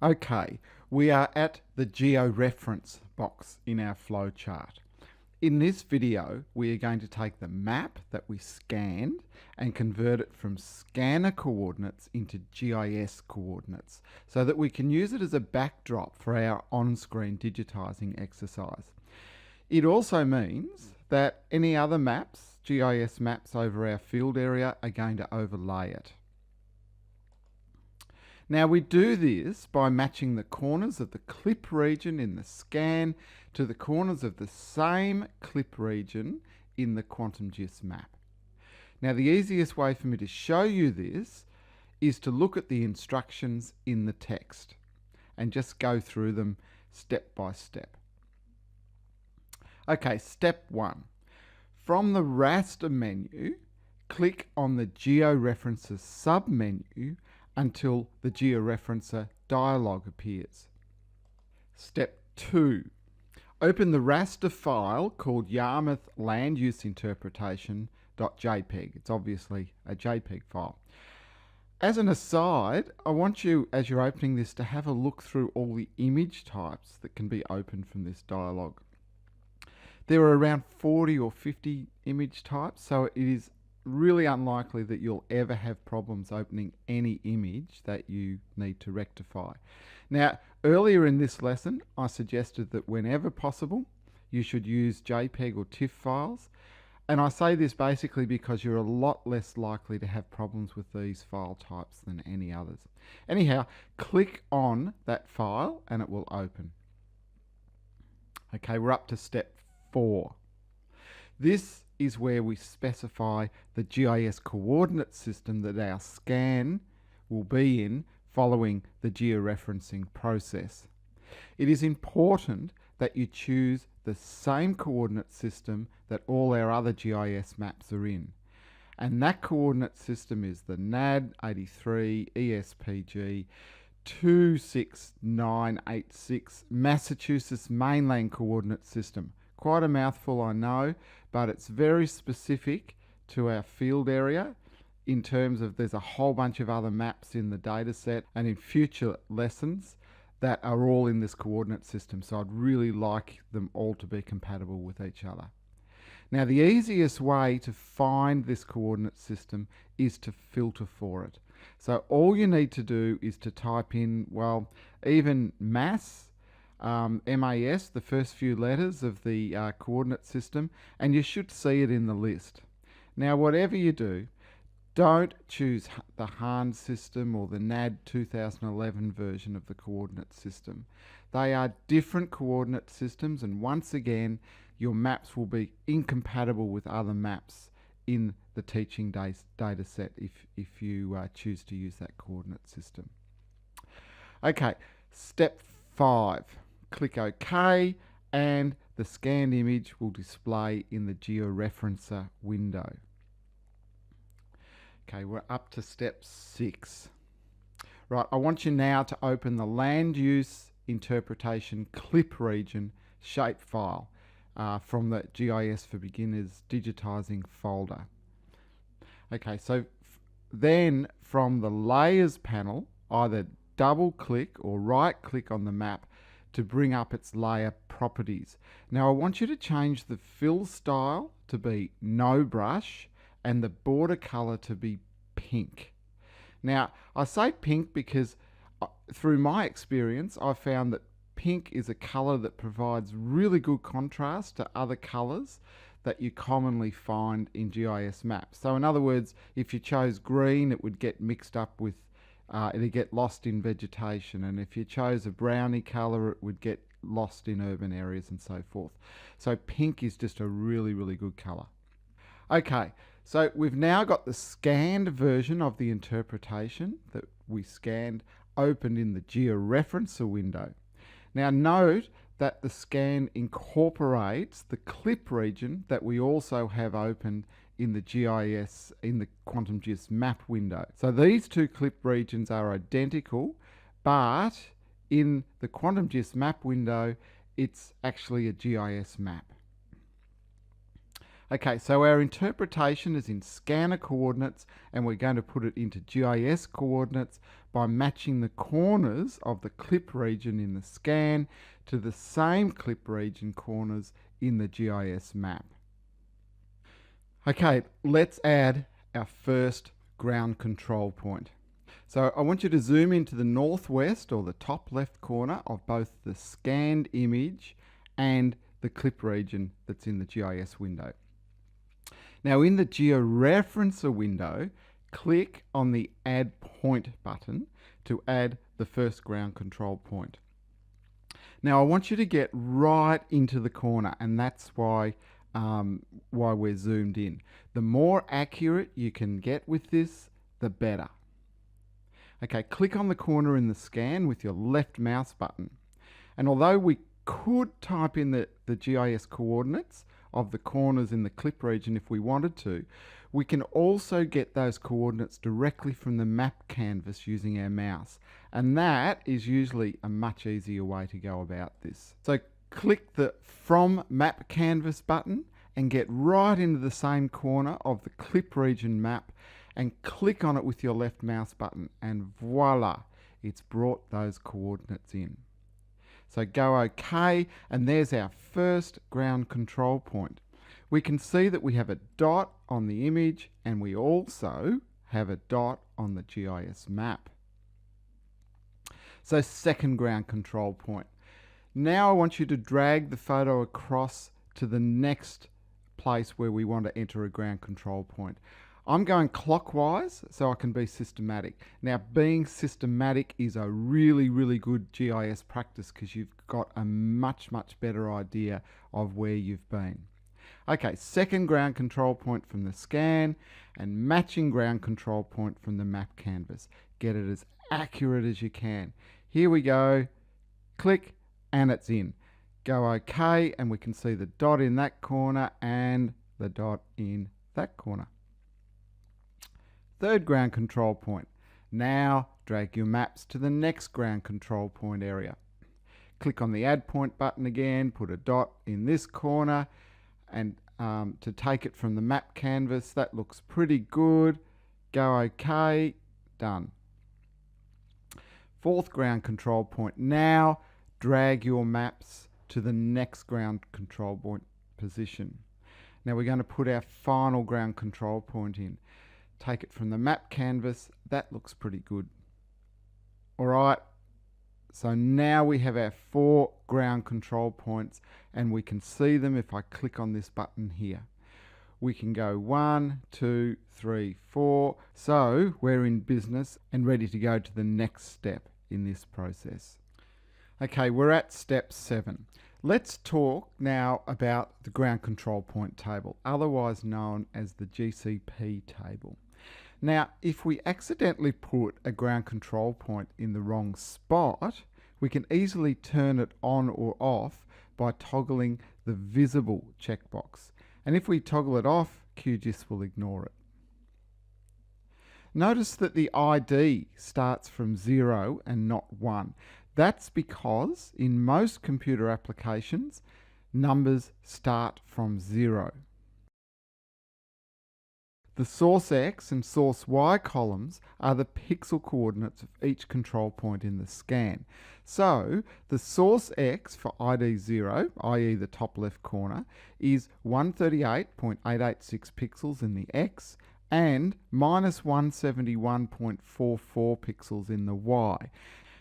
Okay, we are at the Georeference box in our flowchart. In this video, we are going to take the map that we scanned and convert it from scanner coordinates into GIS coordinates so that we can use it as a backdrop for our on-screen digitizing exercise. It also means that any other maps, GIS maps over our field area, are going to overlay it. Now we do this by matching the corners of the clip region in the scan to the corners of the same clip region in the QuantumGIS map. Now the easiest way for me to show you this is to look at the instructions in the text and just go through them step by step. Okay, step 1. From the raster menu, click on the Georeferences submenu until the Georeferencer dialog appears. Step 2. Open the raster file called Yarmouth Land Use Interpretation.jpg. It's obviously a JPEG file. As an aside, I want you, as you're opening this, to have a look through all the image types that can be opened from this dialog. There are around 40 or 50 image types, so it is really unlikely that you'll ever have problems opening any image that you need to rectify. Now, earlier in this lesson, I suggested that whenever possible, you should use JPEG or TIFF files. And I say this basically because you're a lot less likely to have problems with these file types than any others. Anyhow, click on that file and it will open. Okay, we're up to step 4. This is where we specify the GIS coordinate system that our scan will be in following the georeferencing process. It is important that you choose the same coordinate system that all our other GIS maps are in. And that coordinate system is the NAD 83 ESPG 26986 Massachusetts Mainland Coordinate System. Quite a mouthful, I know, but it's very specific to our field area in terms of there's a whole bunch of other maps in the dataset and in future lessons that are all in this coordinate system. So I'd really like them all to be compatible with each other. Now the easiest way to find this coordinate system is to filter for it. So all you need to do is to type in, well, even MAS, MAS, the first few letters of the coordinate system, and you should see it in the list. Now whatever you do, don't choose the HAN system or the NAD 2011 version of the coordinate system. They are different coordinate systems, and once again your maps will be incompatible with other maps in the teaching data set if you choose to use that coordinate system. Okay, step 5. Click OK and the scanned image will display in the Georeferencer window. Okay, we're up to step 6. Right, I want you now to open the Land Use Interpretation Clip Region shapefile from the GIS for Beginners Digitizing folder. Okay, so then from the Layers panel, either double click or right click on the map to bring up its layer properties. Now I want you to change the fill style to be no brush and the border color to be pink. Now I say pink because through my experience I've found that pink is a color that provides really good contrast to other colors that you commonly find in GIS maps. So in other words, if you chose green, it would get mixed up with it'd get lost in vegetation, and if you chose a browny color it would get lost in urban areas and so forth. So pink is just a really, really good color. Okay, so we've now got the scanned version of the interpretation that we scanned opened in the Georeferencer window. Now note that the scan incorporates the clip region that we also have opened in the GIS, in the QuantumGIS map window. So these two clip regions are identical, but in the QuantumGIS map window, it's actually a GIS map. Okay, so our interpretation is in scanner coordinates and we're going to put it into GIS coordinates by matching the corners of the clip region in the scan to the same clip region corners in the GIS map. Okay, let's add our first ground control point. So I want you to zoom into the northwest or the top left corner of both the scanned image and the clip region that's in the GIS window. Now in the Georeferencer window, click on the Add Point button to add the first ground control point. Now I want you to get right into the corner, and that's why we're zoomed in. The more accurate you can get with this, the better. Okay, click on the corner in the scan with your left mouse button. And although we could type in the GIS coordinates of the corners in the clip region if we wanted to, we can also get those coordinates directly from the map canvas using our mouse. And that is usually a much easier way to go about this. So click the From Map Canvas button and get right into the same corner of the clip region map and click on it with your left mouse button, and voila, it's brought those coordinates in. So go OK, and there's our first ground control point. We can see that we have a dot on the image, and we also have a dot on the GIS map. So second ground control point. Now I want you to drag the photo across to the next place where we want to enter a ground control point. I'm going clockwise so I can be systematic. Now, being systematic is a really, really good GIS practice because you've got a much, much better idea of where you've been. Okay, second ground control point from the scan and matching ground control point from the map canvas. Get it as accurate as you can. Here we go. Click and it's in. Go OK, and we can see the dot in that corner and the dot in that corner. Third ground control point. Now drag your maps to the next ground control point area. Click on the Add Point button again, put a dot in this corner, and to take it from the map canvas, that looks pretty good. Go OK, done. Fourth ground control point. Now drag your maps to the next ground control point position. Now we're going to put our final ground control point in. Take it from the map canvas, that looks pretty good. Alright, so now we have our 4 ground control points, and we can see them if I click on this button here. We can go 1, 2, 3, 4. So we're in business and ready to go to the next step in this process. Okay, we're at step 7. Let's talk now about the ground control point table, otherwise known as the GCP table. Now, if we accidentally put a ground control point in the wrong spot, we can easily turn it on or off by toggling the visible checkbox. And if we toggle it off, QGIS will ignore it. Notice that the ID starts from 0 and not 1. That's because in most computer applications, numbers start from 0. The source X and source Y columns are the pixel coordinates of each control point in the scan. So the source X for ID 0, i.e. the top left corner, is 138.886 pixels in the X and minus 171.44 pixels in the Y.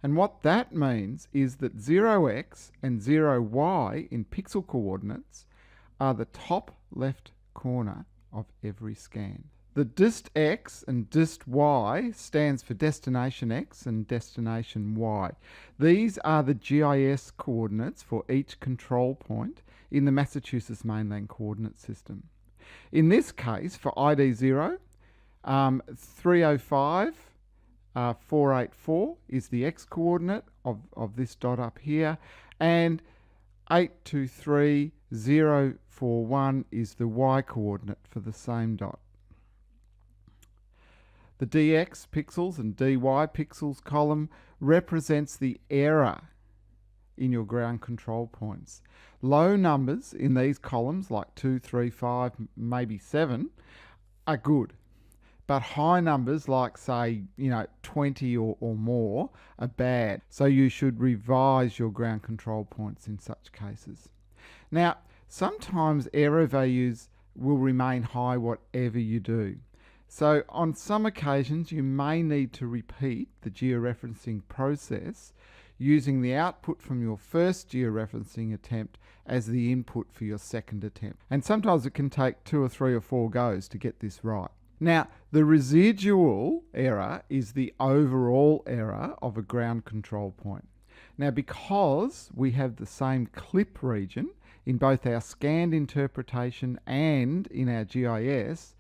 And what that means is that 0x and 0y in pixel coordinates are the top left corner of every scan. The dist X and dist Y stands for destination X and destination Y. These are the GIS coordinates for each control point in the Massachusetts mainland coordinate system. In this case, for ID 0, 305 484 is the X coordinate of this dot up here, and 823041 is the Y coordinate for the same dot. The DX pixels and DY pixels column represents the error in your ground control points. Low numbers in these columns, like 2, 3, 5, maybe 7, are good. but high numbers like say 20 or more are bad, so you should revise your ground control points in such cases. Now sometimes error values will remain high whatever you do, so on some occasions you may need to repeat the georeferencing process using the output from your first georeferencing attempt as the input for your second attempt, and sometimes it can take 2 or 3 or 4 goes to get this right. Now, the residual error is the overall error of a ground control point. Now, because we have the same clip region in both our scanned interpretation and in our GIS,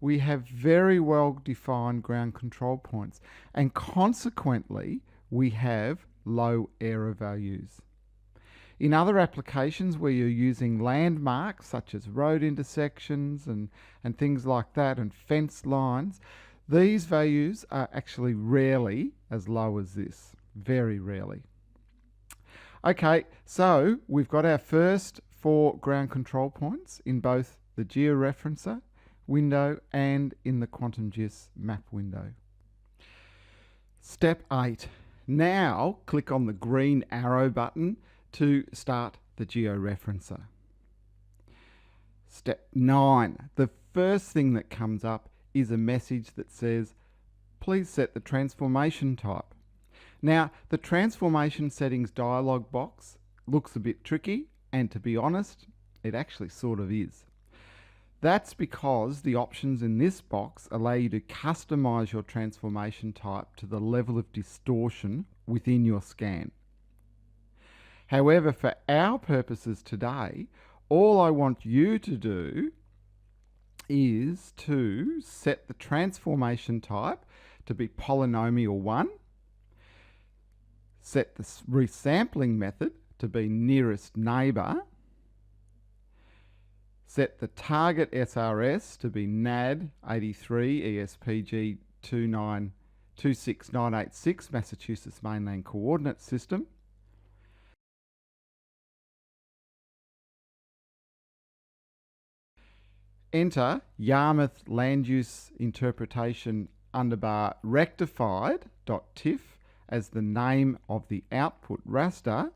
we have very well defined ground control points, and consequently, we have low error values. In other applications where you're using landmarks such as road intersections and things like that, and fence lines, these values are actually rarely as low as this, very rarely. Okay, so we've got our first 4 ground control points in both the Georeferencer window and in the QuantumGIS map window. Step 8. Now click on the green arrow button to start the Georeferencer. Step 9. The first thing that comes up is a message that says, please set the transformation type. Now, the transformation settings dialog box looks a bit tricky, and to be honest, it actually sort of is. That's because the options in this box allow you to customize your transformation type to the level of distortion within your scan. However, for our purposes today, all I want you to do is to set the transformation type to be polynomial 1, set the resampling method to be nearest neighbour, set the target SRS to be NAD 83 ESPG 2926986 Massachusetts Mainland Coordinate System, enter Yarmouth Land Use Interpretation underbar rectified.tiff as the name of the output raster,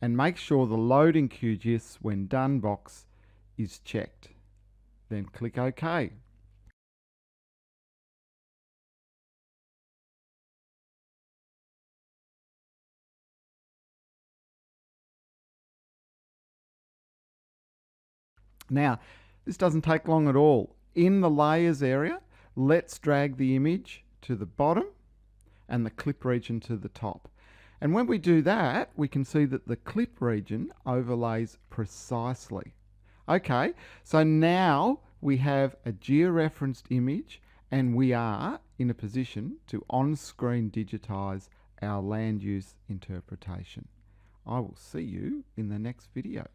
and make sure the Load in QGIS when done box is checked. Then click OK. Now, this doesn't take long at all. In the layers area, let's drag the image to the bottom and the clip region to the top. And when we do that, we can see that the clip region overlays precisely. Okay, so now we have a georeferenced image and we are in a position to on-screen digitize our land use interpretation. I will see you in the next video.